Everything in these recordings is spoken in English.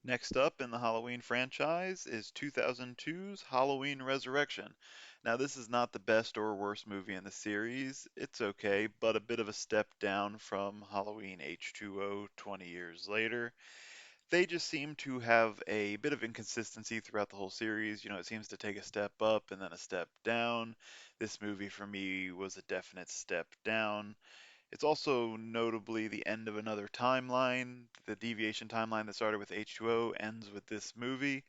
Next up in the Halloween franchise is 2002's Halloween Resurrection. Now, this is not the best or worst movie in the series. It's okay, but a bit of a step down from Halloween H2O 20 years later. They just seem to have a bit of inconsistency throughout the whole series. It seems to take a step up and then a step down. This movie for me was a definite step down. It's also notably the end of another timeline. The deviation timeline that started with H2O ends with this movie.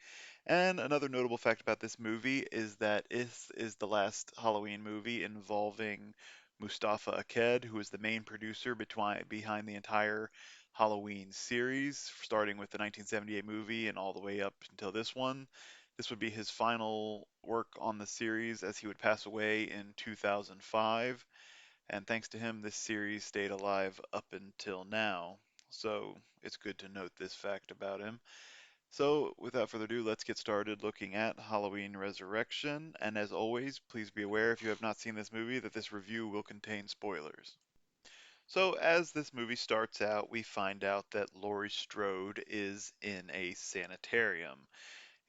And another notable fact about this movie is that it is the last Halloween movie involving Mustafa Aked, who is the main producer behind the entire Halloween series, starting with the 1978 movie and all the way up until this one. This would be his final work on the series as he would pass away in 2005. And thanks to him, this series stayed alive up until now. So it's good to note this fact about him. So, without further ado, let's get started looking at Halloween Resurrection. And as always, please be aware if you have not seen this movie that this review will contain spoilers. So, as this movie starts out, we find out that Laurie Strode is in a sanitarium.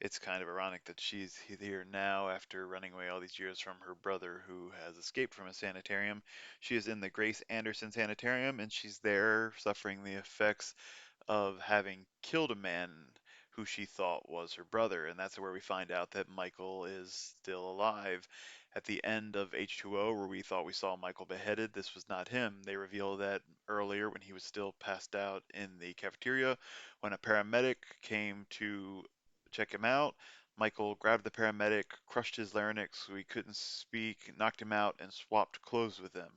It's kind of ironic that she's here now after running away all these years from her brother who has escaped from a sanitarium. She is in the Grace Anderson Sanitarium and she's there suffering the effects of having killed a man who she thought was her brother. And that's where we find out that Michael is still alive. At the end of H2O, where we thought we saw Michael beheaded, this was not him. They reveal that earlier when he was still passed out in the cafeteria, when a paramedic came to check him out, Michael grabbed the paramedic, crushed his larynx so he couldn't speak, knocked him out, and swapped clothes with him.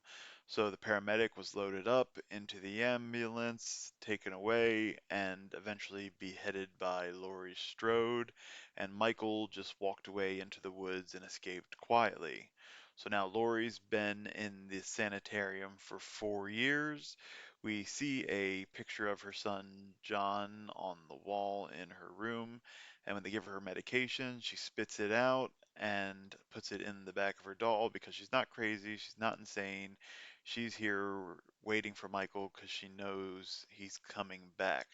So the paramedic was loaded up into the ambulance, taken away, and eventually beheaded by Laurie Strode. And Michael just walked away into the woods and escaped quietly. So now Laurie's been in the sanitarium for 4 years. We see a picture of her son John on the wall in her room. And when they give her medication, she spits it out and puts it in the back of her doll because she's not crazy, she's not insane. She's here waiting for Michael because she knows he's coming back.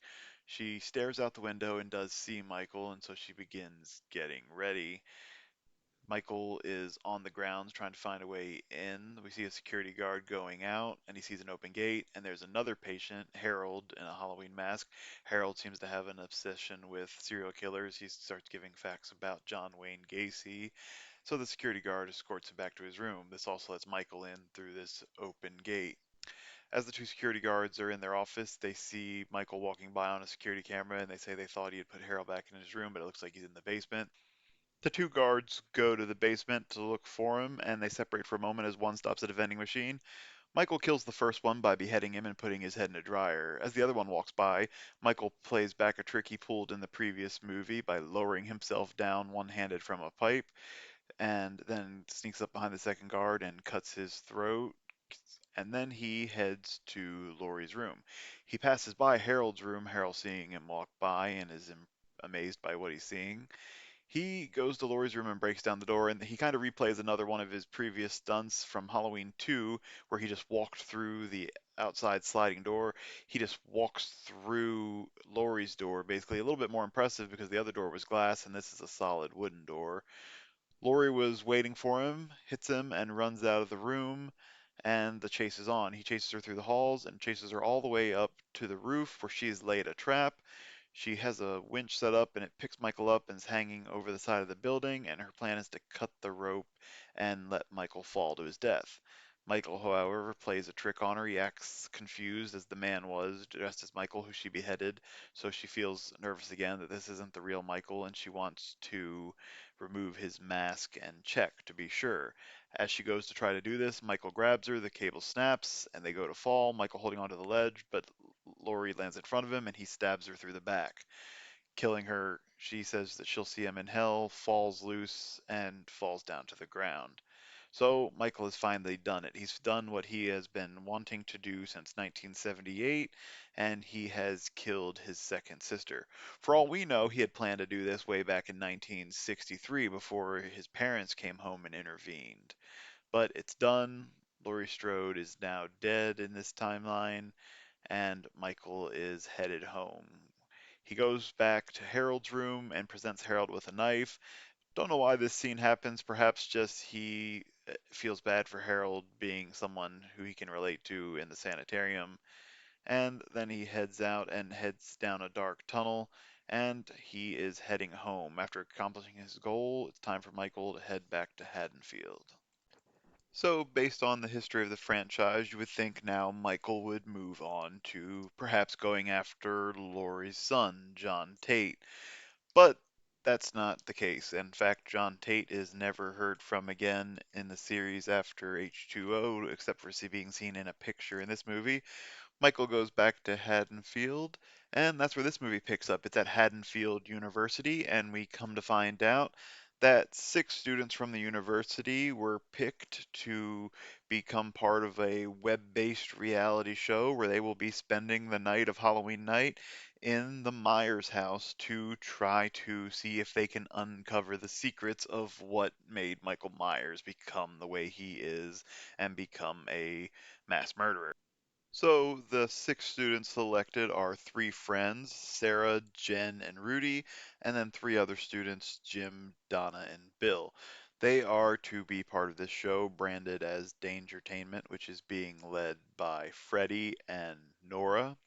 She stares out the window and does see Michael, and so she begins getting ready. Michael is on the grounds trying to find a way in. We see a security guard going out, and he sees an open gate, and there's another patient, Harold, in a Halloween mask. Harold seems to have an obsession with serial killers. He starts giving facts about John Wayne Gacy. So the security guard escorts him back to his room. This also lets Michael in through this open gate. As the two security guards are in their office, they see Michael walking by on a security camera, and they say they thought he had put Harold back in his room, but it looks like he's in the basement. The two guards go to the basement to look for him, and they separate for a moment as one stops at a vending machine. Michael kills the first one by beheading him and putting his head in a dryer. As the other one walks by, Michael plays back a trick he pulled in the previous movie by lowering himself down one-handed from a pipe, and then sneaks up behind the second guard and cuts his throat. And then he heads to Laurie's room. He passes by Harold's room, Harold seeing him walk by and is amazed by what he's seeing. He goes to Laurie's room and breaks down the door, and he kind of replays another one of his previous stunts from Halloween 2, where he just walked through the outside sliding door. He just walks through Laurie's door, basically a little bit more impressive because the other door was glass and this is a solid wooden door. Laurie was waiting for him, hits him, and runs out of the room, and the chase is on. He chases her through the halls and chases her all the way up to the roof where she's laid a trap. She has a winch set up and it picks Michael up and is hanging over the side of the building, and her plan is to cut the rope and let Michael fall to his death. Michael, however, plays a trick on her. He acts confused as the man was, dressed as Michael, who she beheaded, so she feels nervous again that this isn't the real Michael, and she wants to remove his mask and check to be sure. As she goes to try to do this, Michael grabs her, the cable snaps, and they go to fall, Michael holding onto the ledge, but Laurie lands in front of him and he stabs her through the back, killing her. She says that she'll see him in hell, falls loose, and falls down to the ground. So Michael has finally done it. He's done what he has been wanting to do since 1978, and he has killed his second sister. For all we know, he had planned to do this way back in 1963 before his parents came home and intervened. But it's done. Laurie Strode is now dead in this timeline, and Michael is headed home. He goes back to Harold's room and presents Harold with a knife. Don't know why this scene happens. Perhaps just he feels bad for Harold being someone who he can relate to in the sanitarium. And then he heads out and heads down a dark tunnel. And he is heading home. After accomplishing his goal, it's time for Michael to head back to Haddonfield. So, based on the history of the franchise, you would think now Michael would move on to perhaps going after Laurie's son, John Tate. But that's not the case. In fact, John Tate is never heard from again in the series after H2O, except for being seen in a picture in this movie. Michael goes back to Haddonfield, and that's where this movie picks up. It's at Haddonfield University, and we come to find out that six students from the university were picked to become part of a web-based reality show where they will be spending the night of Halloween night in the Myers house to try to see if they can uncover the secrets of what made Michael Myers become the way he is and become a mass murderer. So the six students selected are three friends, Sarah, Jen, and Rudy, and then three other students, Jim, Donna, and Bill. They are to be part of this show branded as Dangertainment, which is being led by Freddie and Nora.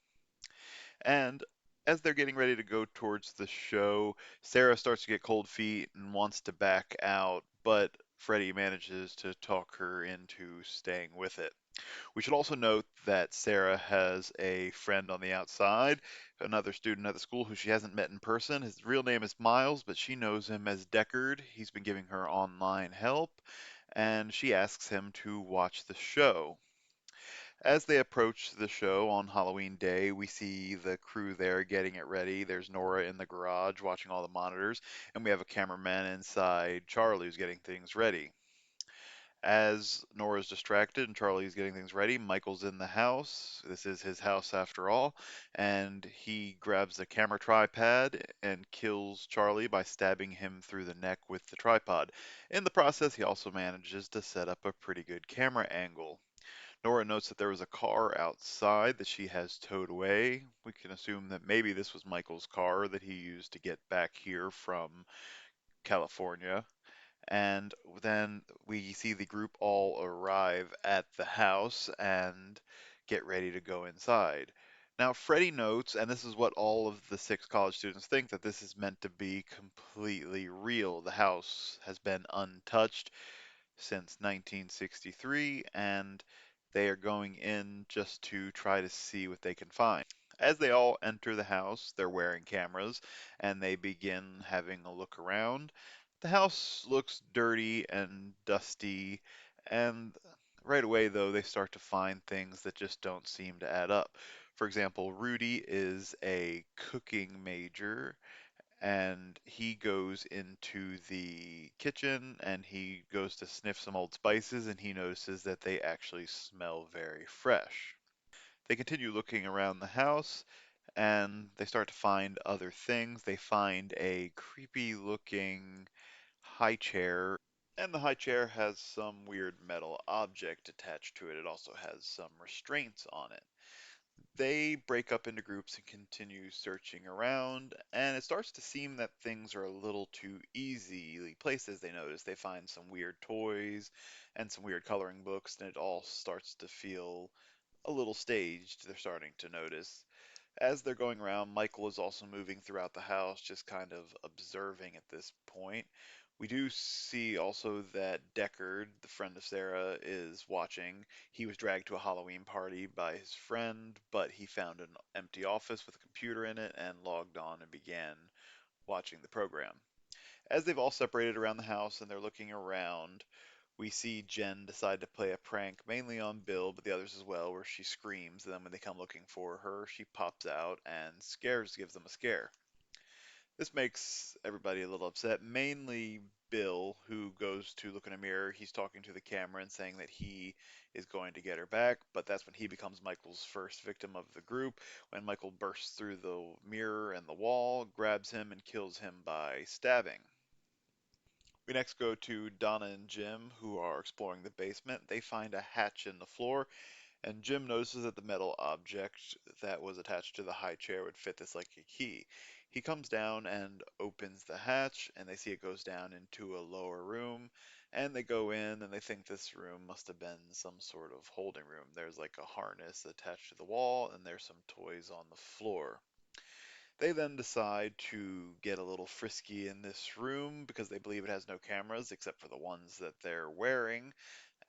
And as they're getting ready to go towards the show, Sarah starts to get cold feet and wants to back out, but Freddie manages to talk her into staying with it. We should also note that Sarah has a friend on the outside, another student at the school who she hasn't met in person. His real name is Miles, but she knows him as Deckard. He's been giving her online help, and she asks him to watch the show. As they approach the show on Halloween Day, we see the crew there getting it ready. There's Nora in the garage watching all the monitors, and we have a cameraman inside Charlie who's getting things ready. As Nora's distracted and Charlie's getting things ready, Michael's in the house. This is his house after all, and he grabs a camera tripod and kills Charlie by stabbing him through the neck with the tripod. In the process, he also manages to set up a pretty good camera angle. Nora notes that there was a car outside that she has towed away. We can assume that maybe this was Michael's car that he used to get back here from California. And then we see the group all arrive at the house and get ready to go inside. Now, Freddie notes, and this is what all of the six college students think, that this is meant to be completely real. The house has been untouched since 1963, and they are going in just to try to see what they can find. As they all enter the house, they're wearing cameras, and they begin having a look around. The house looks dirty and dusty, and right away, though, they start to find things that just don't seem to add up. For example, Rudy is a cooking major, and he goes into the kitchen and he goes to sniff some old spices and he notices that they actually smell very fresh. They continue looking around the house and they start to find other things. They find a creepy looking high chair, and the high chair has some weird metal object attached to it. It also has some restraints on it. They break up into groups and continue searching around, and it starts to seem that things are a little too easily placed as they notice. They find some weird toys and some weird coloring books, and it all starts to feel a little staged, they're starting to notice. As they're going around, Michael is also moving throughout the house, just kind of observing at this point. We do see also that Deckard, the friend of Sarah, is watching. He was dragged to a Halloween party by his friend, but he found an empty office with a computer in it and logged on and began watching the program. As they've all separated around the house and they're looking around, we see Jen decide to play a prank, mainly on Bill, but the others as well, where she screams. And then when they come looking for her, she pops out and gives them a scare. This makes everybody a little upset, mainly Bill, who goes to look in a mirror. He's talking to the camera and saying that he is going to get her back, but that's when he becomes Michael's first victim of the group, when Michael bursts through the mirror and the wall, grabs him, and kills him by stabbing. We next go to Donna and Jim, who are exploring the basement. They find a hatch in the floor, And Jim notices that the metal object that was attached to the high chair would fit this like a key. He comes down and opens the hatch, and they see it goes down into a lower room. And they go in, and they think this room must have been some sort of holding room. There's like a harness attached to the wall, and there's some toys on the floor. They then decide to get a little frisky in this room because they believe it has no cameras except for the ones that they're wearing.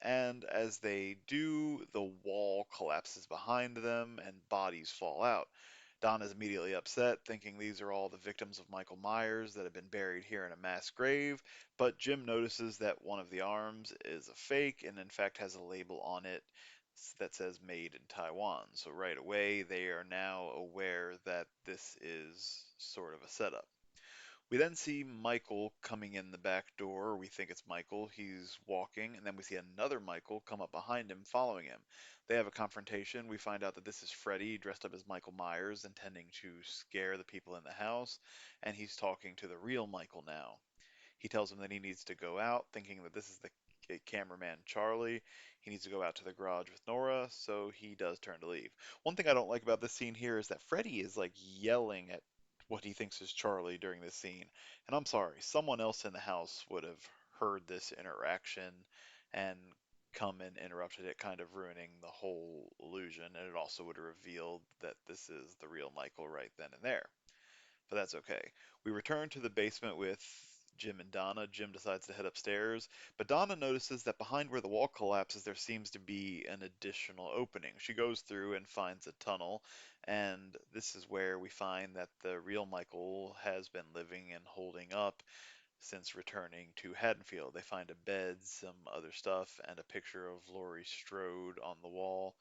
And as they do, the wall collapses behind them and bodies fall out. Don is immediately upset, thinking these are all the victims of Michael Myers that have been buried here in a mass grave. But Jim notices that one of the arms is a fake and, in fact, has a label on it that says made in Taiwan. So, right away, they are now aware that this is sort of a setup. We then see Michael coming in the back door. We think it's Michael. He's walking, and then we see another Michael come up behind him, following him. They have a confrontation. We find out that this is Freddy dressed up as Michael Myers, intending to scare the people in the house, and he's talking to the real Michael now. He tells him that he needs to go out, thinking that this is the cameraman Charlie. He needs to go out to the garage with Nora, so he does turn to leave. One thing I don't like about this scene here is that Freddy is like yelling at what he thinks is Charlie during this scene. And I'm sorry, someone else in the house would have heard this interaction and come and interrupted it, kind of ruining the whole illusion. And it also would have revealed that this is the real Michael right then and there, but that's okay. We return to the basement with Jim and Donna. Jim decides to head upstairs, but Donna notices that behind where the wall collapses, there seems to be an additional opening. She goes through and finds a tunnel, and this is where we find that the real Michael has been living and holding up since returning to Haddonfield. They find a bed, some other stuff, and a picture of Laurie Strode on the wall,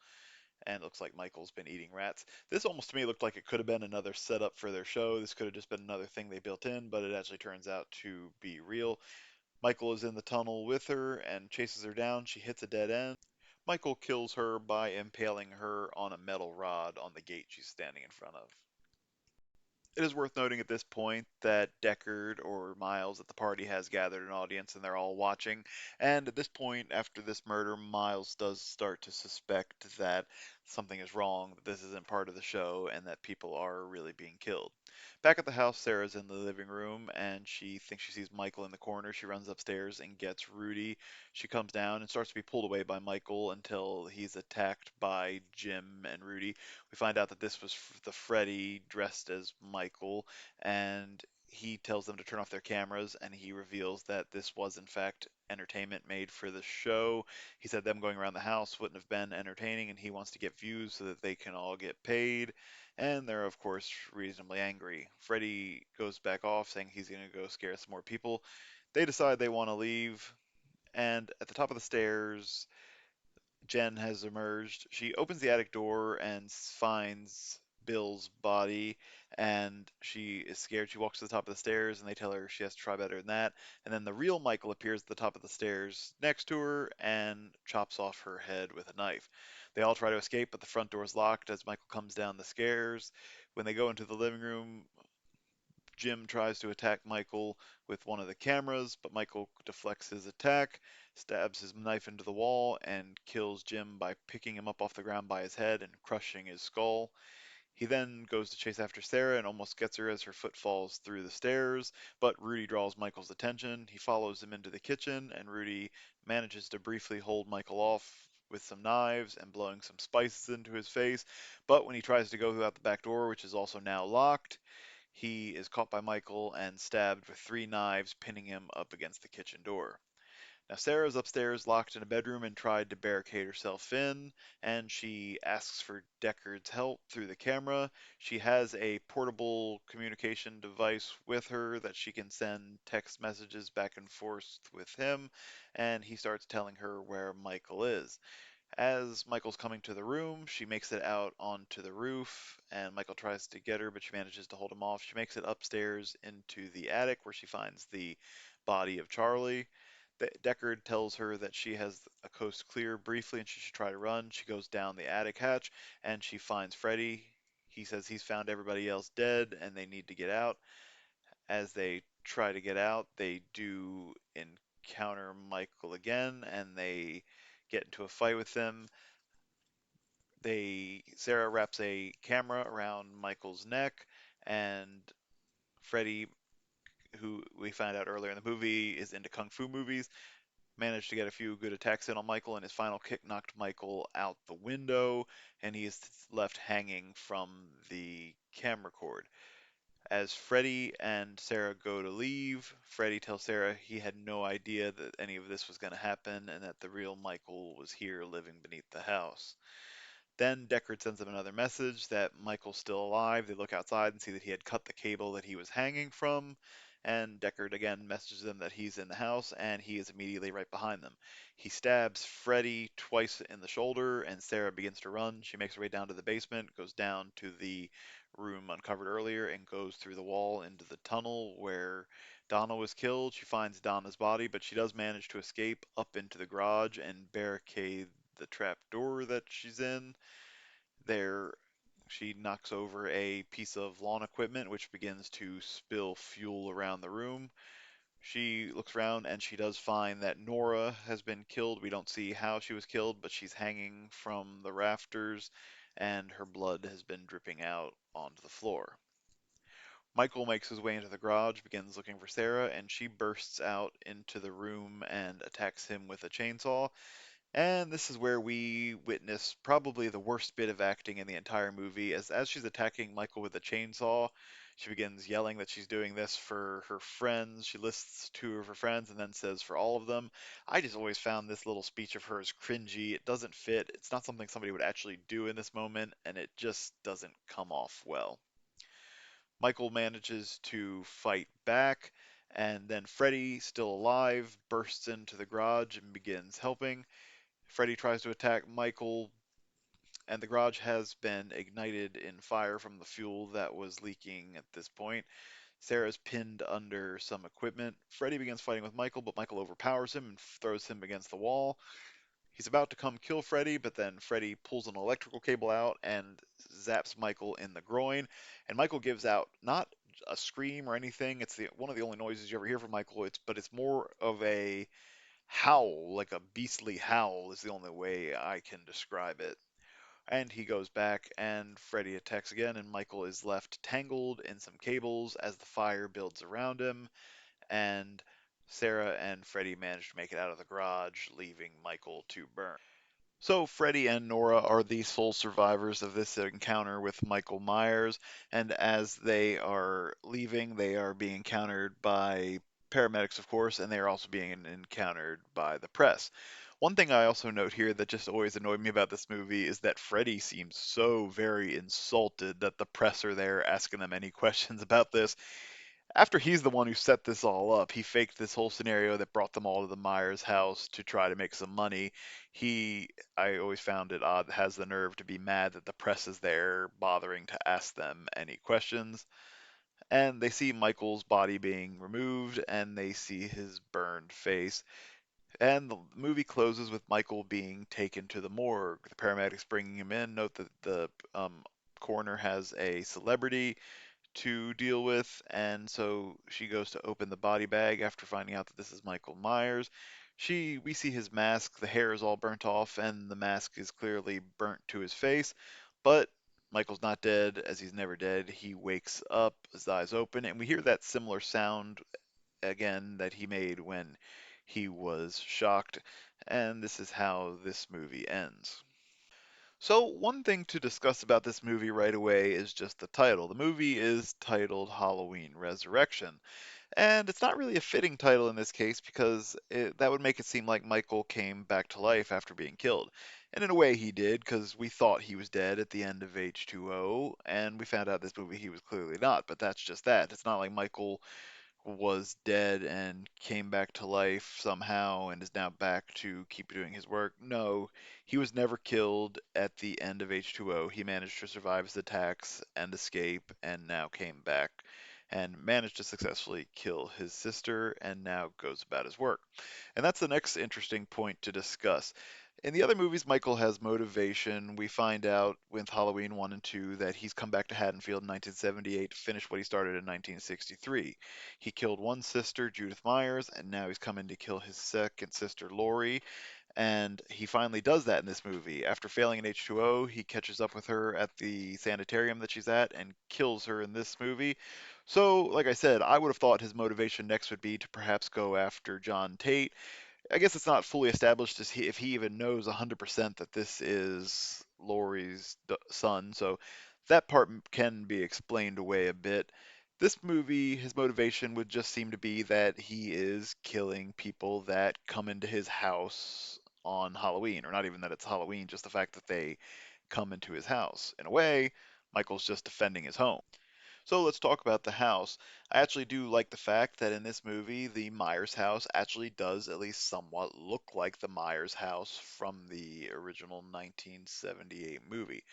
and it looks like Michael's been eating rats. This almost to me looked like it could have been another setup for their show. This could have just been another thing they built in, but it actually turns out to be real. Michael is in the tunnel with her and chases her down. She hits a dead end. Michael kills her by impaling her on a metal rod on the gate she's standing in front of. It is worth noting at this point that Deckard or Miles at the party has gathered an audience and they're all watching. And at this point, after this murder, Miles does start to suspect that something is wrong, that this isn't part of the show, and that people are really being killed. Back at the house, Sarah's in the living room and she thinks she sees Michael in the corner. She runs upstairs and gets Rudy. She comes down and starts to be pulled away by Michael until he's attacked by Jim and Rudy. We find out that this was the Freddy dressed as Michael, and he tells them to turn off their cameras, and he reveals that this was in fact entertainment made for the show. He said them going around the house wouldn't have been entertaining, and he wants to get views so that they can all get paid. And they're of course reasonably angry. Freddy goes back off, saying he's going to go scare some more people. They decide they want to leave, and at the top of the stairs, Jen has emerged. She opens the attic door and finds Bill's body, and she is scared. She walks to the top of the stairs, and they tell her she has to try better than that. And then the real Michael appears at the top of the stairs next to her and chops off her head with a knife. They all try to escape, but the front door is locked as Michael comes down the stairs. When they go into the living room, Jim tries to attack Michael with one of the cameras, but Michael deflects his attack, stabs his knife into the wall, and kills Jim by picking him up off the ground by his head and crushing his skull. He then goes to chase after Sarah and almost gets her as her foot falls through the stairs, but Rudy draws Michael's attention. He follows him into the kitchen, and Rudy manages to briefly hold Michael off with some knives and blowing some spices into his face. But when he tries to go out the back door, which is also now locked, he is caught by Michael and stabbed with three knives, pinning him up against the kitchen door. Now, Sarah's upstairs locked in a bedroom and tried to barricade herself in, and she asks for Deckard's help through the camera. She has a portable communication device with her that she can send text messages back and forth with him, and he starts telling her where Michael is. As Michael's coming to the room, she makes it out onto the roof, and Michael tries to get her, but she manages to hold him off. She makes it upstairs into the attic where she finds the body of Charlie. Deckard tells her that she has a coast clear briefly and she should try to run. She goes down the attic hatch and she finds Freddy. He says he's found everybody else dead and they need to get out. As they try to get out, they do encounter Michael again and they get into a fight with him. Sarah wraps a camera around Michael's neck, and Freddy, who we find out earlier in the movie is into kung fu movies, managed to get a few good attacks in on Michael, and his final kick knocked Michael out the window, and he is left hanging from the camera cord. As Freddy and Sarah go to leave, Freddy tells Sarah he had no idea that any of this was going to happen and that the real Michael was here living beneath the house. Then Deckard sends them another message that Michael's still alive. They look outside and see that he had cut the cable that he was hanging from. And Deckard again messages them that he's in the house and he is immediately right behind them. He stabs Freddy twice in the shoulder and Sarah begins to run. She makes her way down to the basement, goes down to the room uncovered earlier, and goes through the wall into the tunnel where Donna was killed. She finds Donna's body, but she does manage to escape up into the garage and barricade the trap door that she's in. There, she knocks over a piece of lawn equipment, which begins to spill fuel around the room. She looks around and she does find that Nora has been killed. We don't see how she was killed, but she's hanging from the rafters and her blood has been dripping out onto the floor. Michael makes his way into the garage, begins looking for Sarah, and she bursts out into the room and attacks him with a chainsaw. And this is where we witness probably the worst bit of acting in the entire movie. As she's attacking Michael with a chainsaw, she begins yelling that she's doing this for her friends. She lists two of her friends and then says for all of them. I just always found this little speech of hers cringy. It doesn't fit. It's not something somebody would actually do in this moment, and it just doesn't come off well. Michael manages to fight back, and then Freddy, still alive, bursts into the garage and begins helping. Freddy tries to attack Michael, and the garage has been ignited in fire from the fuel that was leaking at this point. Sarah's pinned under some equipment. Freddy begins fighting with Michael, but Michael overpowers him and throws him against the wall. He's about to come kill Freddy, but then Freddy pulls an electrical cable out and zaps Michael in the groin. And Michael gives out not a scream or anything. It's one of the only noises you ever hear from Michael. But it's more of a howl, like a beastly howl is the only way I can describe it. And he goes back, and Freddy attacks again, and Michael is left tangled in some cables as the fire builds around him. And Sarah and Freddy manage to make it out of the garage, leaving Michael to burn. So Freddy and Nora are the sole survivors of this encounter with Michael Myers, and as they are leaving, they are being encountered by paramedics, of course, and they are also being encountered by the press. One thing I also note here that just always annoyed me about this movie is that Freddy seems so very insulted that the press are there asking them any questions about this after he's the one who set this all up. He faked this whole scenario that brought them all to the Myers house to try to make some money. He, I always found it odd, has the nerve to be mad that the press is there bothering to ask them any questions. And they see Michael's body being removed and they see his burned face. And the movie closes with Michael being taken to the morgue. The paramedics bringing him in. Note that the coroner has a celebrity to deal with, and so she goes to open the body bag after finding out that this is Michael Myers. We see his mask, the hair is all burnt off, and the mask is clearly burnt to his face, but Michael's not dead, as he's never dead. He wakes up, his eyes open, and we hear that similar sound again that he made when he was shocked, and this is how this movie ends. So, one thing to discuss about this movie right away is just the title. The movie is titled Halloween Resurrection, and it's not really a fitting title in this case because that would make it seem like Michael came back to life after being killed. And in a way, he did because we thought he was dead at the end of H2O, and we found out this movie he was clearly not, but that's just that. It's not like Michael was dead and came back to life somehow and is now back to keep doing his work. No, he was never killed at the end of H2O. He managed to survive his attacks and escape and now came back and managed to successfully kill his sister and now goes about his work. And that's the next interesting point to discuss. In the other movies, Michael has motivation. We find out with Halloween 1 and 2 that he's come back to Haddonfield in 1978 to finish what he started in 1963. He killed one sister, Judith Myers, and now he's coming to kill his second sister, Laurie. And he finally does that in this movie. After failing in H2O, he catches up with her at the sanitarium that she's at and kills her in this movie. So, like I said, I would have thought his motivation next would be to perhaps go after John Tate. I guess it's not fully established if he even knows 100% that this is Laurie's son, so that part can be explained away a bit. This movie, his motivation would just seem to be that he is killing people that come into his house on Halloween, or not even that it's Halloween, just the fact that they come into his house. In a way, Michael's just defending his home. So let's talk about the house. I actually do like the fact that in this movie, the Myers house actually does at least somewhat look like the Myers house from the original 1978 movie.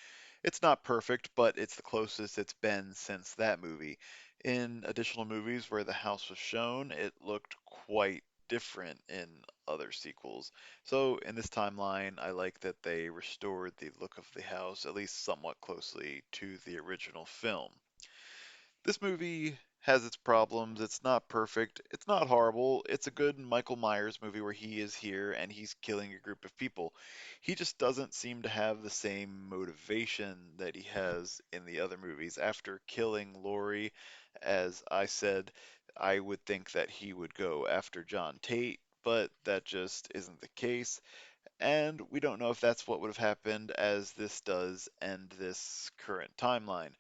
It's not perfect, but it's the closest it's been since that movie. In additional movies where the house was shown, it looked quite different in other sequels. So in this timeline, I like that they restored the look of the house at least somewhat closely to the original film. This movie has its problems. It's not perfect. It's not horrible. It's a good Michael Myers movie where he is here and he's killing a group of people. He just doesn't seem to have the same motivation that he has in the other movies. After killing Laurie, as I said, I would think that he would go after John Tate, but that just isn't the case. And we don't know if that's what would have happened as this does end this current timeline.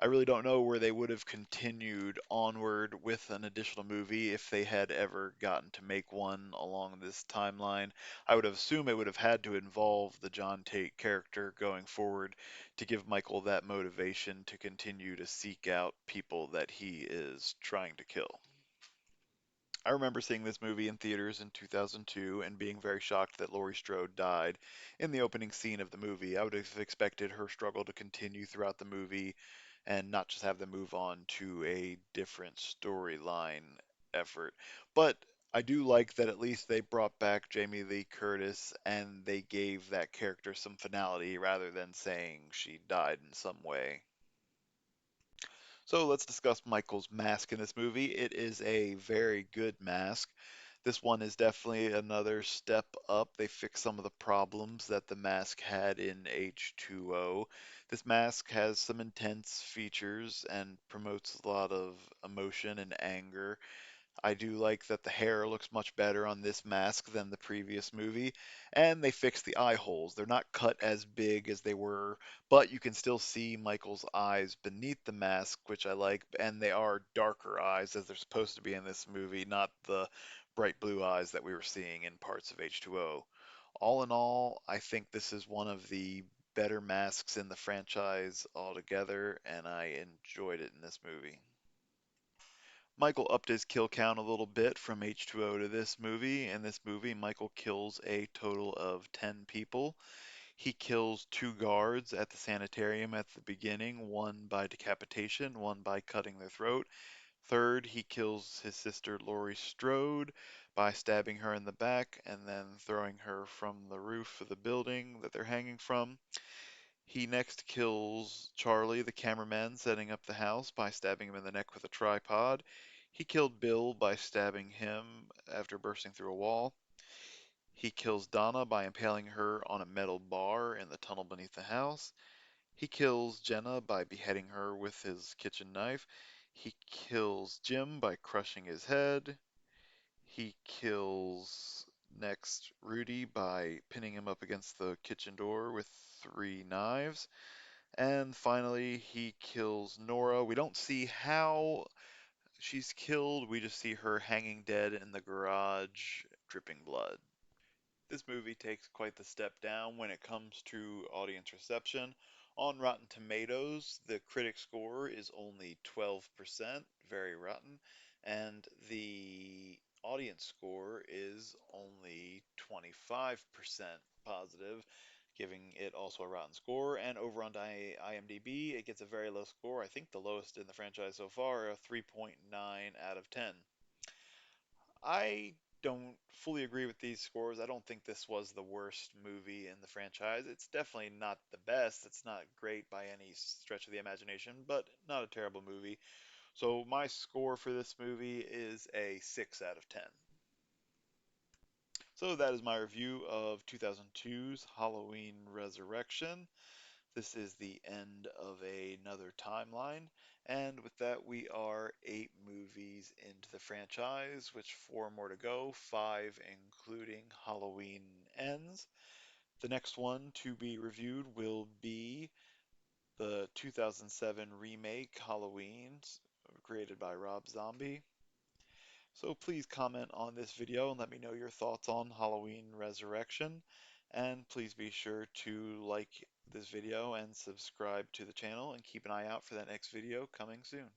I really don't know where they would have continued onward with an additional movie if they had ever gotten to make one along this timeline. I would have assumed it would have had to involve the John Tate character going forward to give Michael that motivation to continue to seek out people that he is trying to kill. I remember seeing this movie in theaters in 2002 and being very shocked that Laurie Strode died in the opening scene of the movie. I would have expected her struggle to continue throughout the movie and not just have them move on to a different storyline effort. But I do like that at least they brought back Jamie Lee Curtis and they gave that character some finality rather than saying she died in some way. So let's discuss Michael's mask in this movie. It is a very good mask. This one is definitely another step up. They fixed some of the problems that the mask had in H2O. This mask has some intense features and promotes a lot of emotion and anger. I do like that the hair looks much better on this mask than the previous movie, and they fixed the eye holes. They're not cut as big as they were, but you can still see Michael's eyes beneath the mask, which I like, and they are darker eyes as they're supposed to be in this movie, not the bright blue eyes that we were seeing in parts of H2O. All in all, I think this is one of the better masks in the franchise altogether, and I enjoyed it in this movie. Michael upped his kill count a little bit from H2O to this movie. In this movie, Michael kills a total of 10 people. He kills two guards at the sanitarium at the beginning, one by decapitation, one by cutting their throat. Third, he kills his sister Laurie Strode by stabbing her in the back and then throwing her from the roof of the building that they're hanging from. He next kills Charlie, the cameraman, setting up the house by stabbing him in the neck with a tripod. He killed Bill by stabbing him after bursting through a wall. He kills Donna by impaling her on a metal bar in the tunnel beneath the house. He kills Jenna by beheading her with his kitchen knife. He kills Jim by crushing his head. He kills next Rudy by pinning him up against the kitchen door with three knives. And finally, he kills Nora. We don't see how she's killed, we just see her hanging dead in the garage, dripping blood. This movie takes quite the step down when it comes to audience reception. On Rotten Tomatoes, the critic score is only 12%, very rotten, and the audience score is only 25% positive, giving it also a rotten score. And over on IMDb, it gets a very low score, I think the lowest in the franchise so far, a 3.9 out of 10. I don't fully agree with these scores. I don't think this was the worst movie in the franchise. It's definitely not the best. It's not great by any stretch of the imagination, but not a terrible movie. So my score for this movie is a 6 out of 10. So that is my review of 2002's Halloween Resurrection. This is the end of another timeline, and with that, we are 8 movies into the franchise, which 4 more to go, 5 including Halloween Ends. The next one to be reviewed will be the 2007 remake Halloween, created by Rob Zombie. So please comment on this video and let me know your thoughts on Halloween Resurrection. And please be sure to like this video and subscribe to the channel and keep an eye out for that next video coming soon.